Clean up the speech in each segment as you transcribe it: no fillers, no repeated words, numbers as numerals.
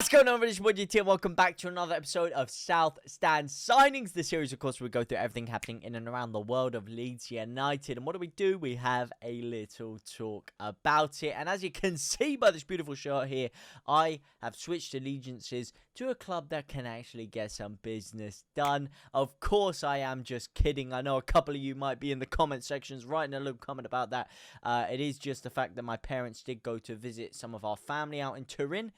What's going on, everybody? It's JTLive. Welcome back to another episode of South Stand Signings. The series, of course, we go through everything happening in and around the world of Leeds United. And what do? We have a little talk about it. And as you can see by this beautiful shirt here, I have switched allegiances to a club that can actually get some business done. Of course, I am just kidding. I know a couple of you might be in the comment sections writing a little comment about that. It is just the fact that my parents did go to visit some of our family out in Turin.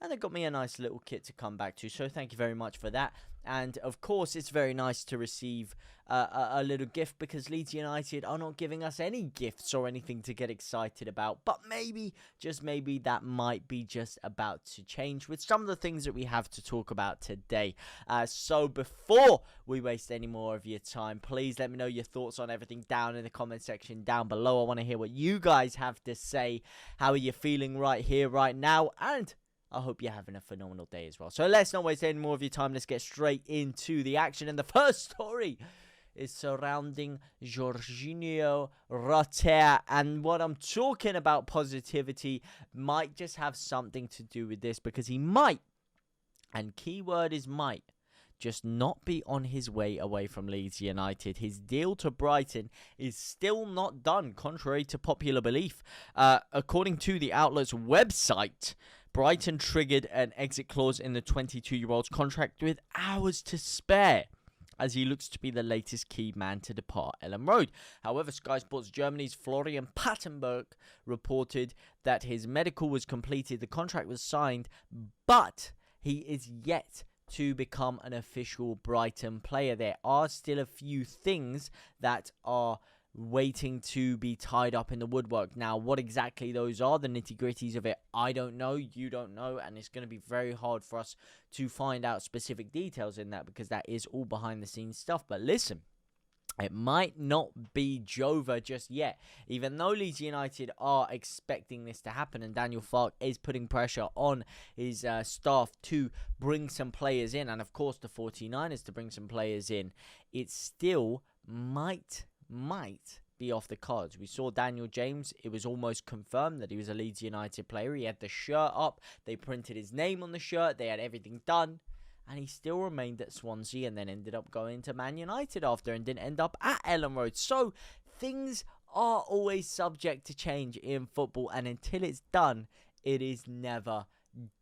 And they got me a nice little kit to come back to. So thank you very much for that. And of course, it's very nice to receive a little gift because Leeds United are not giving us any gifts or anything to get excited about. But maybe, just maybe, that might be just about to change with some of the things that we have to talk about today. So before we waste any more of your time, please let me know your thoughts on everything down in the comment section down below. I want to hear what you guys have to say. How are you feeling right here, right now? And I hope you're having a phenomenal day as well. So let's not waste any more of your time. Let's get straight into the action. And the first story is surrounding Jorginho Rutter. And what I'm talking about, positivity, might just have something to do with this. Because he might, and keyword is might, just not be on his way away from Leeds United. His deal to Brighton is still not done, contrary to popular belief. According to the outlet's website, Brighton triggered an exit clause in the 22-year-old's contract with hours to spare, as he looks to be the latest key man to depart Ellen Road. However, Sky Sports Germany's Florian Pattenberg reported that his medical was completed, the contract was signed, but he is yet to become an official Brighton player. There are still a few things that are waiting to be tied up in the woodwork. Now, what exactly those are, the nitty-gritties of it, I don't know, you don't know, and it's going to be very hard for us to find out specific details in that because that is all behind-the-scenes stuff. But listen, it might not be Jova just yet, even though Leeds United are expecting this to happen, and Daniel Clarke is putting pressure on his staff to bring some players in, and of course the 49ers to bring some players in. It still might be off the cards. We saw Daniel James. It was almost confirmed that he was a Leeds United player. He had the shirt up. They printed his name on the shirt. They had everything done. And he still remained at Swansea and then ended up going to Man United after and didn't end up at Ellen Road. So things are always subject to change in football. And until it's done, it is never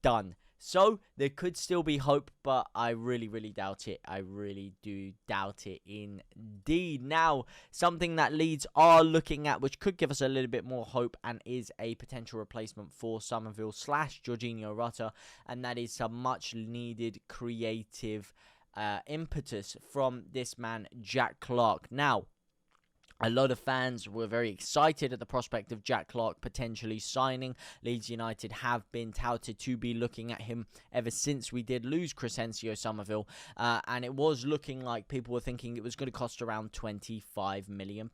done. So there could still be hope, but I really doubt it. I really do doubt it indeed. Now, something that Leeds are looking at, which could give us a little bit more hope and is a potential replacement for Somerville / Jorginho Rutter, and that is some much needed creative impetus from this man, Jack Clarke. Now, a lot of fans were very excited at the prospect of Jack Clarke potentially signing. Leeds United have been touted to be looking at him ever since we did lose Crescencio Somerville. And it was looking like people were thinking it was going to cost around £25 million.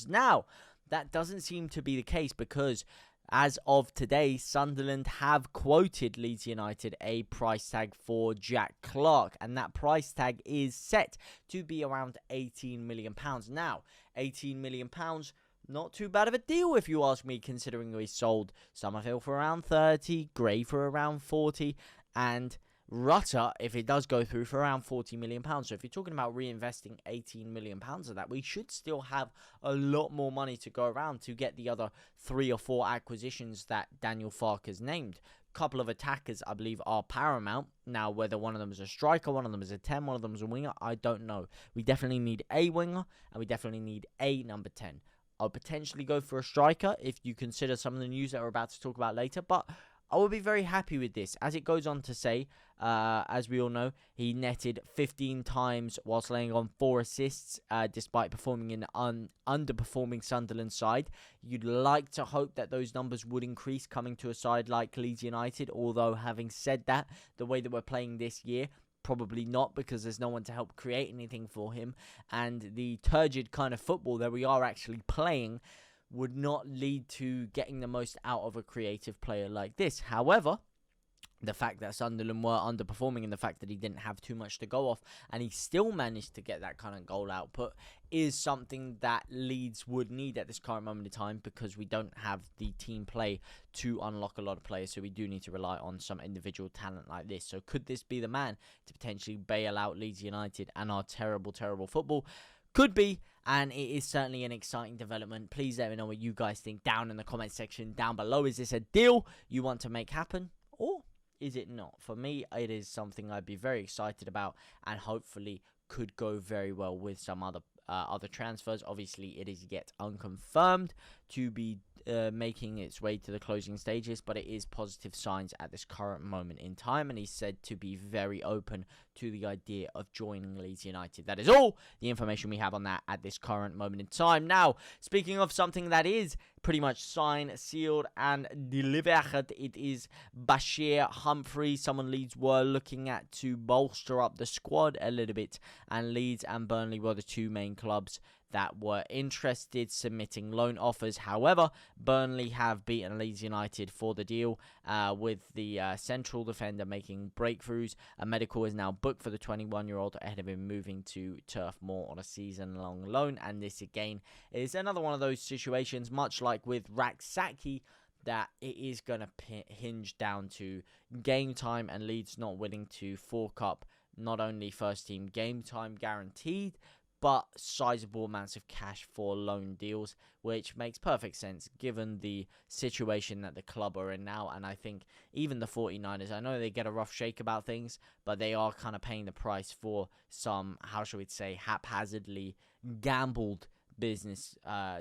Now, that doesn't seem to be the case because as of today, Sunderland have quoted Leeds United a price tag for Jack Clarke, and that price tag is set to be around £18 million. Now, £18 million, not too bad of a deal if you ask me, considering we sold Somerville for around 30, Gray for around 40, and Rutter, if it does go through, for around £40 million. So if you're talking about reinvesting £18 million of that, we should still have a lot more money to go around to get the other 3 or 4 acquisitions that Daniel Clarke has named. A couple of attackers, I believe, are paramount. Now, whether one of them is a striker, one of them is a 10, one of them is a winger, I don't know. We definitely need a winger, and we definitely need a number 10. I'll potentially go for a striker if you consider some of the news that we're about to talk about later, but I will be very happy with this. As it goes on to say, as we all know, he netted 15 times whilst laying on 4 assists, despite performing in an underperforming Sunderland side. You'd like to hope that those numbers would increase coming to a side like Leeds United, although having said that, the way that we're playing this year, probably not, because there's no one to help create anything for him, and the turgid kind of football that we are actually playing would not lead to getting the most out of a creative player like this. However, the fact that Sunderland were underperforming and the fact that he didn't have too much to go off and he still managed to get that kind of goal output is something that Leeds would need at this current moment in time, because we don't have the team play to unlock a lot of players, so we do need to rely on some individual talent like this. So could this be the man to potentially bail out Leeds United and our terrible football? Could be, and it is certainly an exciting development. Please let me know what you guys think down in the comment section down below. Is this a deal you want to make happen, or is it not? For me, it is something I'd be very excited about, and hopefully could go very well with some other transfers. Obviously, it is yet unconfirmed to be making its way to the closing stages, but it is positive signs at this current moment in time, and he's said to be very open to the idea of joining Leeds United. That is all the information we have on that at this current moment in time. Now, speaking of something that is pretty much signed, sealed, and delivered, it is Bashir Humphrey, someone Leeds were looking at to bolster up the squad a little bit, and Leeds and Burnley were the two main clubs that were interested, submitting loan offers. However, Burnley have beaten Leeds United for the deal, with the central defender making breakthroughs. A medical is now booked for the 21-year-old ahead of him moving to Turf Moor on a season-long loan. And this, again, is another one of those situations, much like with Raksaki, that it is going to hinge down to game time, and Leeds not willing to fork up not only first-team game time guaranteed, but sizable amounts of cash for loan deals, which makes perfect sense given the situation that the club are in now. And I think even the 49ers, I know they get a rough shake about things, but they are kind of paying the price for some, how shall we say, haphazardly gambled business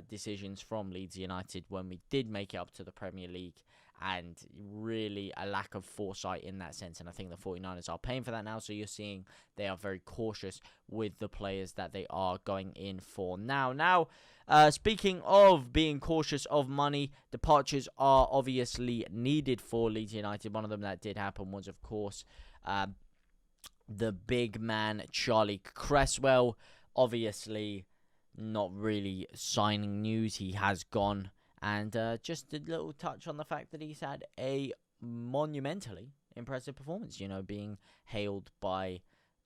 decisions from Leeds United when we did make it up to the Premier League, and really a lack of foresight in that sense. And I think the 49ers are paying for that now, so you're seeing they are very cautious with the players that they are going in for now. Speaking of being cautious of money, departures are obviously needed for Leeds United. One of them that did happen was, of course, the big man Charlie Cresswell. Obviously not really signing news, he has gone. And just a little touch on the fact that he's had a monumentally impressive performance, being hailed by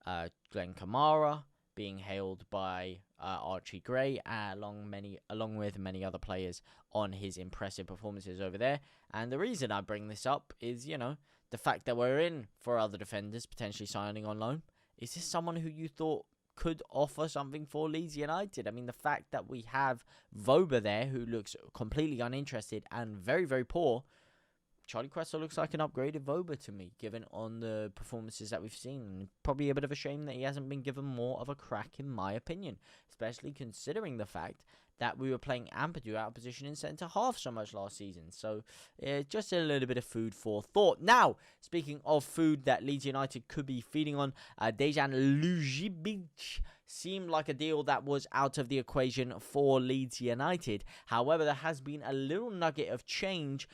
Glenn Kamara, being hailed by Archie Gray, along with many other players on his impressive performances over there. And the reason I bring this up is, the fact that we're in for other defenders potentially signing on loan. Is this someone who you thought could offer something for Leeds United? I mean, the fact that we have Voba there, who looks completely uninterested and very, very poor. Charlie Cresswell looks like an upgraded Voba to me, given on the performances that we've seen. And probably a bit of a shame that he hasn't been given more of a crack, in my opinion, especially considering the fact that we were playing Ampadu out of position in centre-half so much last season. So, just a little bit of food for thought. Now, speaking of food that Leeds United could be feeding on, Dejan Ljubic seemed like a deal that was out of the equation for Leeds United. However, there has been a little nugget of change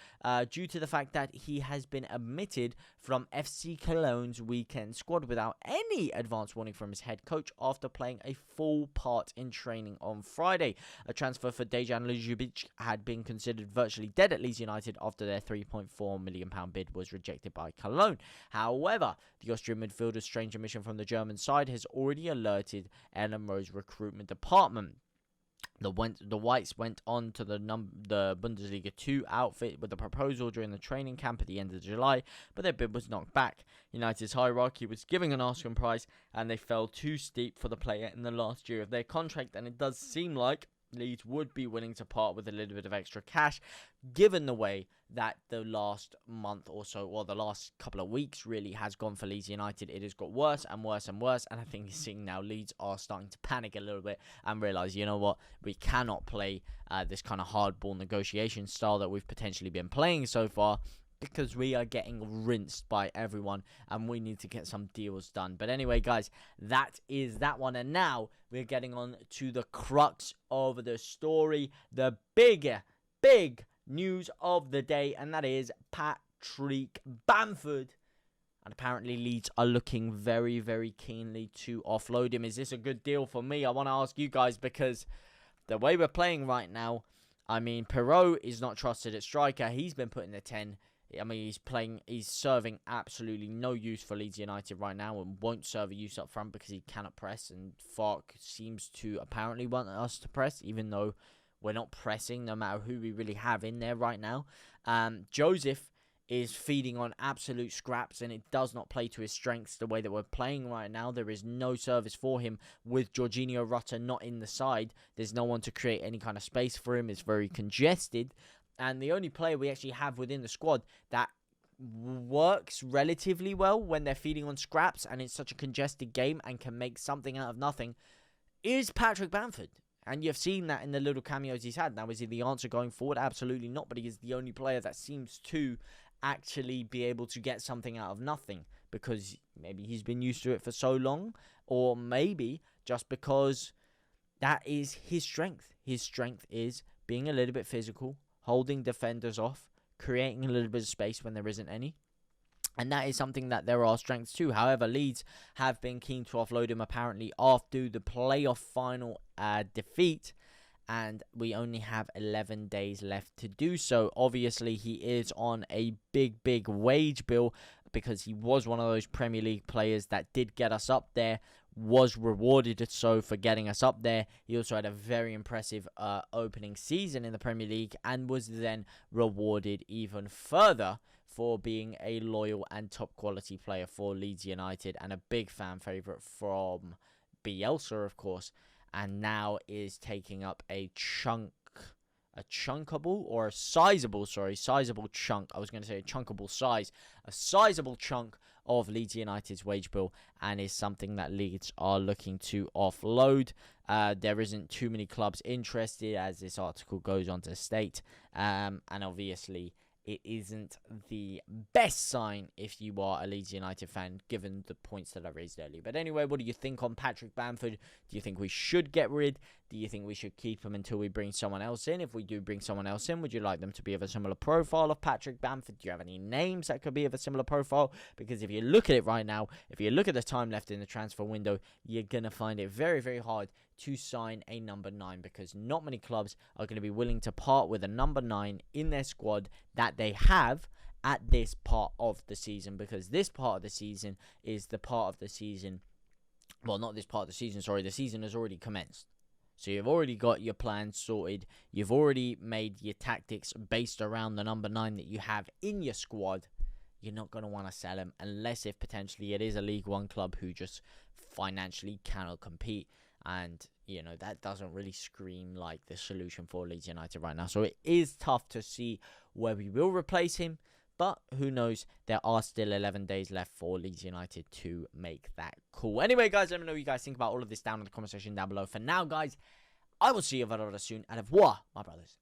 due to the fact that he has been omitted from FC Cologne's weekend squad without any advance warning from his head coach after playing a full part in training on Friday. A transfer for Dejan Ljubic had been considered virtually dead at Leeds United after their £3.4 million bid was rejected by Cologne. However, the Austrian midfielder's strange omission from the German side has already alerted Ellen Rowe's recruitment department. The Whites went on to the Bundesliga 2 outfit with a proposal during the training camp at the end of July, but their bid was knocked back. United's hierarchy was giving an asking price, and they fell too steep for the player in the last year of their contract, and it does seem like Leeds would be willing to part with a little bit of extra cash, given the way that the last month or so, or the last couple of weeks really has gone for Leeds United. It has got worse and worse and worse, and I think you're seeing now Leeds are starting to panic a little bit and realise, you know what, we cannot play this kind of hardball negotiation style that we've potentially been playing so far, because we are getting rinsed by everyone and we need to get some deals done. But anyway, guys, that is that one. And now we're getting on to the crux of the story, the big news of the day, and that is Patrick Bamford. And apparently Leeds are looking very, very keenly to offload him. Is this a good deal for me? I want to ask you guys, because the way we're playing right now, I mean, Perrault is not trusted at striker. He's been put in the 10. I mean, he's serving absolutely no use for Leeds United right now and won't serve a use up front because he cannot press. And Clarke seems to apparently want us to press, even though we're not pressing no matter who we really have in there right now. Joseph is feeding on absolute scraps, and it does not play to his strengths the way that we're playing right now. There is no service for him with Jorginho Rutter not in the side. There's no one to create any kind of space for him. It's very congested. And the only player we actually have within the squad that works relatively well when they're feeding on scraps and it's such a congested game and can make something out of nothing is Patrick Bamford. And you've seen that in the little cameos he's had. Now, is he the answer going forward? Absolutely not. But he is the only player that seems to actually be able to get something out of nothing, because maybe he's been used to it for so long, or maybe just because that is his strength. His strength is being a little bit physical, holding defenders off, creating a little bit of space when there isn't any. And that is something that there are strengths to. However, Leeds have been keen to offload him apparently after the playoff final defeat. And we only have 11 days left to do so. Obviously, he is on a big wage bill because he was one of those Premier League players that did get us up there, was rewarded so for getting us up there. He also had a very impressive opening season in the Premier League and was then rewarded even further for being a loyal and top quality player for Leeds United and a big fan favourite from Bielsa, of course. And now is taking up a sizable chunk. I was going to say a chunkable size. A sizable chunk of Leeds United's wage bill, and is something that Leeds are looking to offload. There isn't too many clubs interested, as this article goes on to state. And obviously, it isn't the best sign if you are a Leeds United fan, given the points that I raised earlier. But anyway, what do you think on Patrick Bamford? Do you think we should get rid? Do you think we should keep him until we bring someone else in? If we do bring someone else in, would you like them to be of a similar profile of Patrick Bamford? Do you have any names that could be of a similar profile? Because if you look at it right now, if you look at the time left in the transfer window, you're going to find it very hard to sign a number 9, because not many clubs are going to be willing to part with a number 9 in their squad that they have at this part of the season, because this part of the season is the part of the season, well, not this part of the season, sorry, the season has already commenced. So you've already got your plans sorted, you've already made your tactics based around the number 9 that you have in your squad. You're not going to want to sell him unless if potentially it is a League One club who just financially cannot compete. And, you know, that doesn't really scream like the solution for Leeds United right now. So it is tough to see where we will replace him. But who knows? There are still 11 days left for Leeds United to make that call. Anyway, guys, let me know what you guys think about all of this down in the comment section down below. For now, guys, I will see you very soon. And au revoir, my brothers.